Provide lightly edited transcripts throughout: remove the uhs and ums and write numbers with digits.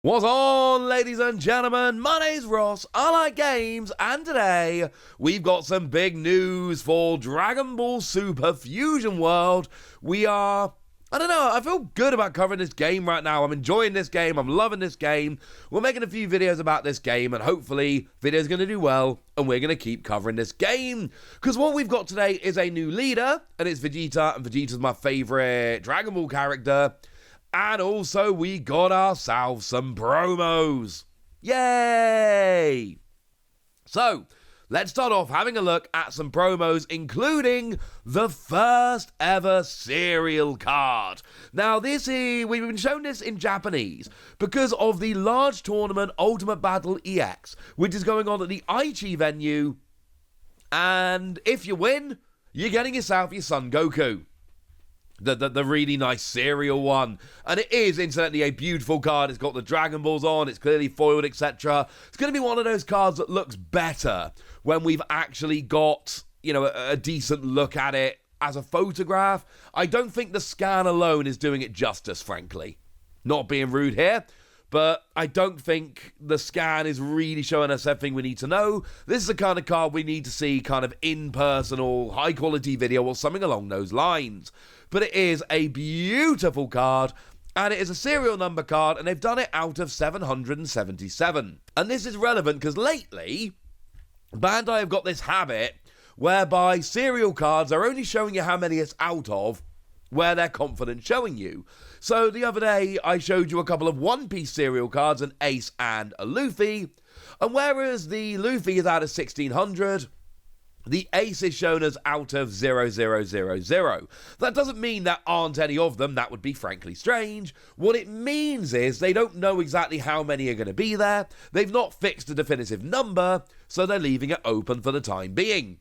What's on, ladies and gentlemen? My name's Ross, I like games, and today we've got some big news for Dragon Ball Super Fusion World. I feel good about covering this game right now. I'm enjoying this game, I'm loving this game. We're making a few videos about this game, and hopefully, video's going to do well, and we're going to keep covering this game. Because what we've got today is a new leader, and it's Vegeta, and Vegeta's my favourite Dragon Ball character. And also, we got ourselves some promos. Yay! So, let's start off having a look at some promos, including the first ever serial card. Now, we've been shown this in Japanese because of the large tournament Ultimate Battle EX, which is going on at the Aichi venue. And if you win, you're getting yourself your Son Goku. The really nice serial one. And it is, incidentally, a beautiful card. It's got the Dragon Balls on, it's clearly foiled, etc. It's going to be one of those cards that looks better when we've actually got, a decent look at it as a photograph. I don't think the scan alone is doing it justice, frankly. Not being rude here, but I don't think the scan is really showing us everything we need to know. This is the kind of card we need to see kind of in person or high quality video or something along those lines. But it is a beautiful card, and it is a serial number card, and they've done it out of 777. And this is relevant because lately, Bandai have got this habit whereby serial cards are only showing you how many it's out of where they're confident showing you. So the other day, I showed you a couple of One Piece serial cards, an Ace and a Luffy, and whereas the Luffy is out of 1600, the Ace is shown as out of 0000. That doesn't mean there aren't any of them. That would be frankly strange. What it means is they don't know exactly how many are going to be there. They've not fixed a definitive number, so they're leaving it open for the time being.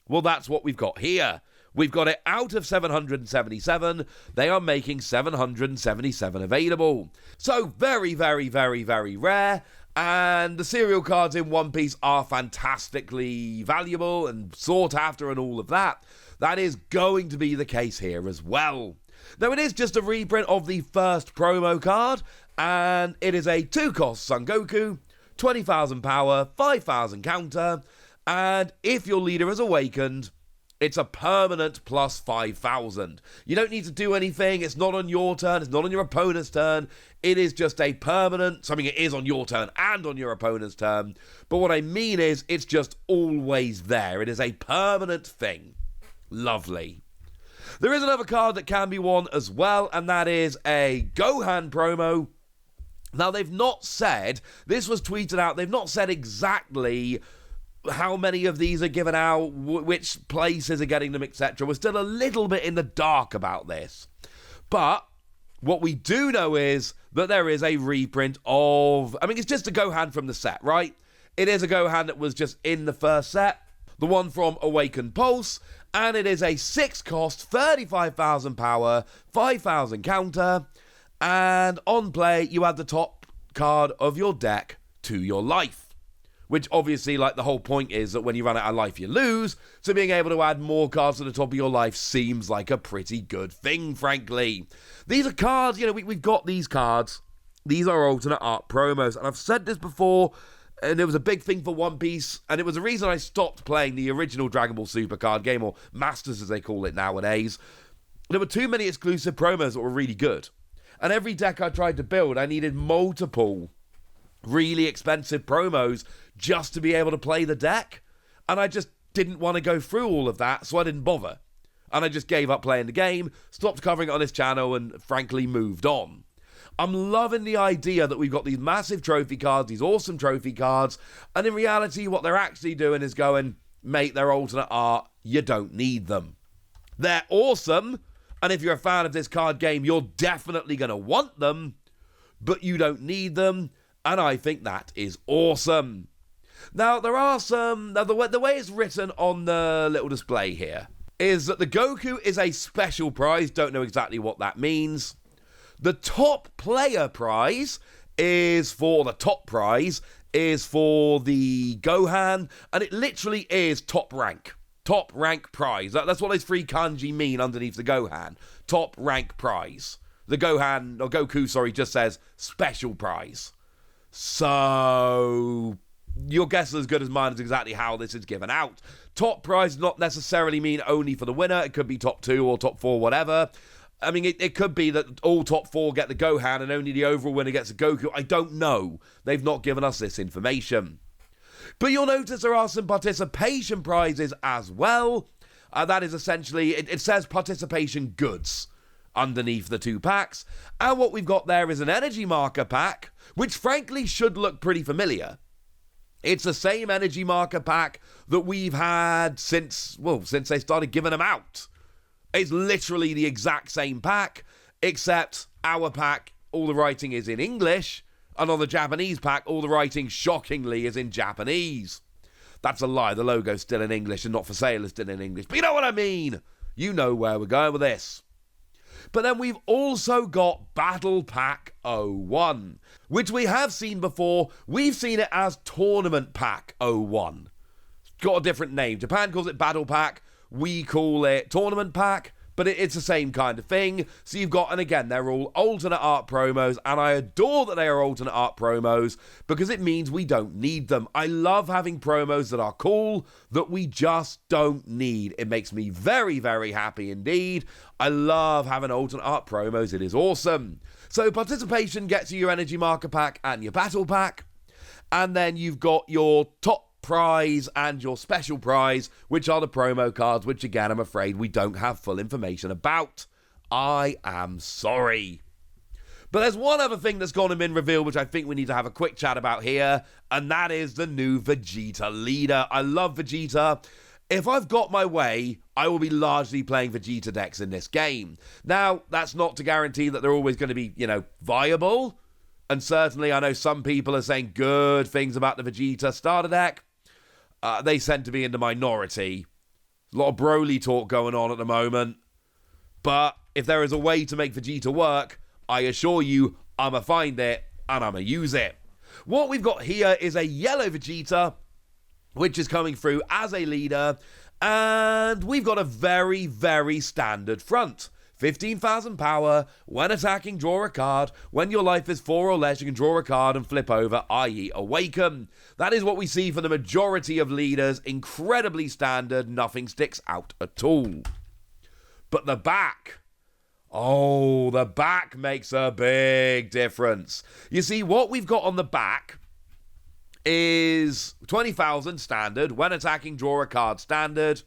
Well, that's what we've got here. We've got it out of 777. They are making 777 available. So very, very, very, very rare. And the serial cards in One Piece are fantastically valuable and sought after and all of that. That is going to be the case here as well. Now, it is just a reprint of the first promo card, and it is a 2-cost Son Goku, 20,000 power, 5,000 counter, and if your leader is awakened, it's a permanent plus 5,000. You don't need to do anything. It's not on your turn. It's not on your opponent's turn. It is just a permanent, something it is on your turn and on your opponent's turn. But what I mean is it's just always there. It is a permanent thing. Lovely. There is another card that can be won as well, and that is a Gohan promo. Now, they've not said, this was tweeted out, they've not said exactly how many of these are given out, which places are getting them, etc. We're still a little bit in the dark about this. But what we do know is that there is a reprint of, it's just a Gohan from the set, right? It is a Gohan that was just in the first set, the one from Awakened Pulse, and it is a 6-cost, 35,000 power, 5,000 counter, and on play, you add the top card of your deck to your life. Which obviously, the whole point is that when you run out of life, you lose. So being able to add more cards to the top of your life seems like a pretty good thing, frankly. These are cards, we've got these cards. These are alternate art promos. And I've said this before, and it was a big thing for One Piece. And it was the reason I stopped playing the original Dragon Ball Super card game, or Masters as they call it nowadays. There were too many exclusive promos that were really good. And every deck I tried to build, I needed multiple really expensive promos just to be able to play the deck, and I just didn't want to go through all of that, so I didn't bother, and I just gave up playing the game, stopped covering it on this channel, and frankly moved on. I'm loving the idea that we've got these massive trophy cards, these awesome trophy cards, and in reality what they're actually doing is going, mate, they're alternate art, you don't need them. They're awesome, and if you're a fan of this card game, you're definitely going to want them, but you don't need them. And I think that is awesome. Now, there are the way it's written on the little display here is that the Goku is a special prize. Don't know exactly what that means. The top player prize is for the Gohan, and it literally is top rank. Top rank prize. That's what those 3 kanji mean underneath the Gohan. Top rank prize. The Goku, just says special prize. So your guess is as good as mine as exactly how this is given out. Top prize does not necessarily mean only for the winner. It could be top 2 or top 4, whatever. I mean, it could be that all top 4 get the Gohan and only the overall winner gets a Goku. I don't know. They've not given us this information. But you'll notice there are some participation prizes as well. That is essentially, it says participation goods underneath the 2 packs. And what we've got there is an energy marker pack, which frankly should look pretty familiar. It's the same energy marker pack that we've had since they started giving them out. It's literally the exact same pack, except our pack, all the writing is in English, and on the Japanese pack, all the writing, shockingly, is in Japanese. That's a lie. The logo's still in English and Not For Sale is still in English. But you know what I mean. You know where we're going with this. But then we've also got Battle Pack 01, which we have seen before. We've seen it as Tournament Pack 01. It's got a different name. Japan calls it Battle Pack. We call it Tournament Pack. But it's the same kind of thing. So you've got, and again, they're all alternate art promos, and I adore that they are alternate art promos because it means we don't need them. I love having promos that are cool that we just don't need. It makes me very, very happy indeed. I love having alternate art promos. It is awesome. So participation gets you your energy marker pack and your battle pack. And then you've got your top prize and your special prize, which are the promo cards, which again I'm afraid we don't have full information about. I am sorry. But there's one other thing that's gone and been revealed which I think we need to have a quick chat about here, and that is the new Vegeta leader. I love Vegeta. If I've got my way, I will be largely playing Vegeta decks in this game. Now, that's not to guarantee that they're always going to be, viable. And certainly I know some people are saying good things about the Vegeta starter deck. They tend to be in the minority. A lot of Broly talk going on at the moment. But if there is a way to make Vegeta work, I assure you, I'ma find it and I'ma use it. What we've got here is a yellow Vegeta, which is coming through as a leader. And we've got a very, very standard front. 15,000 power. When attacking, draw a card. When your life is 4 or less, you can draw a card and flip over, i.e. awaken. That is what we see for the majority of leaders. Incredibly standard. Nothing sticks out at all. But the back. Oh, the back makes a big difference. You see, what we've got on the back is 20,000 standard. When attacking, draw a card standard.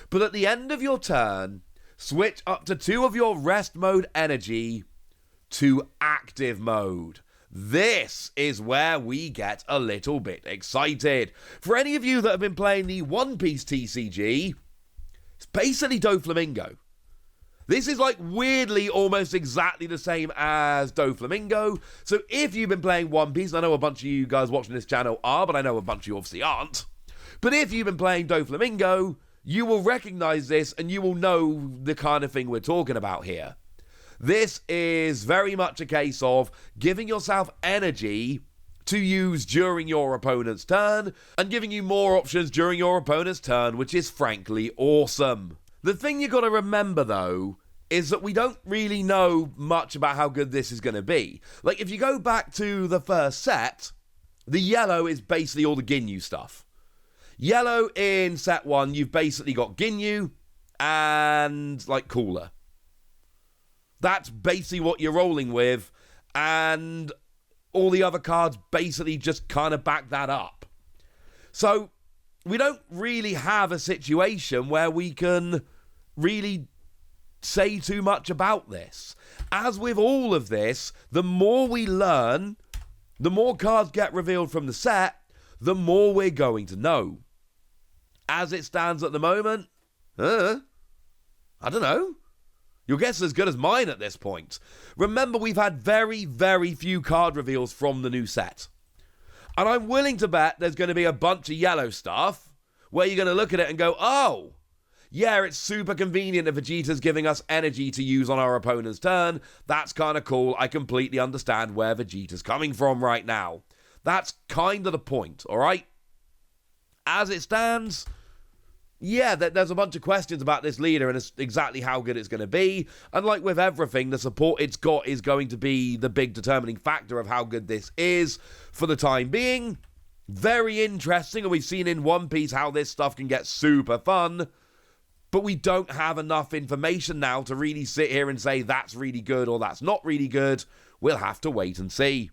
But at the end of your turn, switch up to 2 of your rest mode energy to active mode. This is where we get a little bit excited. For any of you that have been playing the One Piece TCG, it's basically Doflamingo. This is like weirdly almost exactly the same as Doflamingo. So if you've been playing One Piece, I know a bunch of you guys watching this channel are, but I know a bunch of you obviously aren't. But if you've been playing Doflamingo, you will recognize this and you will know the kind of thing we're talking about here. This is very much a case of giving yourself energy to use during your opponent's turn and giving you more options during your opponent's turn, which is frankly awesome. The thing you got to remember though is that we don't really know much about how good this is going to be. Like if you go back to the first set, the yellow is basically all the Ginyu stuff. Yellow in set 1, you've basically got Ginyu and, like, Cooler. That's basically what you're rolling with, and all the other cards basically just kind of back that up. So, we don't really have a situation where we can really say too much about this. As with all of this, the more we learn, the more cards get revealed from the set, the more we're going to know. As it stands at the moment, I don't know. Your guess is as good as mine at this point. Remember, we've had very, very few card reveals from the new set. And I'm willing to bet there's going to be a bunch of yellow stuff where you're going to look at it and go, oh, yeah, it's super convenient that Vegeta's giving us energy to use on our opponent's turn. That's kind of cool. I completely understand where Vegeta's coming from right now. That's kind of the point, all right? As it stands, yeah, there's a bunch of questions about this leader and it's exactly how good it's going to be. And like with everything, the support it's got is going to be the big determining factor of how good this is for the time being. Very interesting, and we've seen in One Piece how this stuff can get super fun. But we don't have enough information now to really sit here and say that's really good or that's not really good. We'll have to wait and see.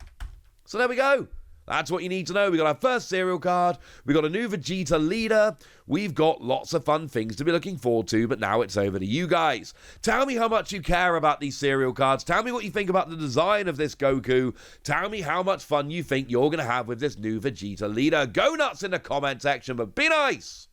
So there we go. That's what you need to know. We got our first serial card. We got a new Vegeta leader. We've got lots of fun things to be looking forward to, but now it's over to you guys. Tell me how much you care about these serial cards. Tell me what you think about the design of this Goku. Tell me how much fun you think you're going to have with this new Vegeta leader. Go nuts in the comment section, but be nice.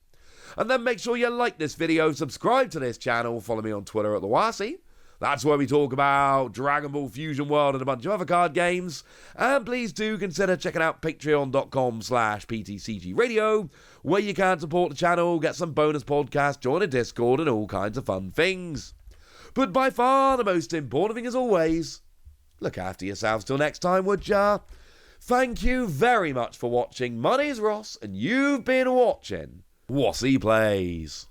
And then make sure you like this video, subscribe to this channel, follow me on Twitter at TheWasi. That's where we talk about Dragon Ball Fusion World and a bunch of other card games. And please do consider checking out patreon.com/PTCGradio, where you can support the channel, get some bonus podcasts, join a Discord, and all kinds of fun things. But by far the most important thing as always, look after yourselves till next time, would ya? Thank you very much for watching. My name's Ross, and you've been watching Wasi Plays.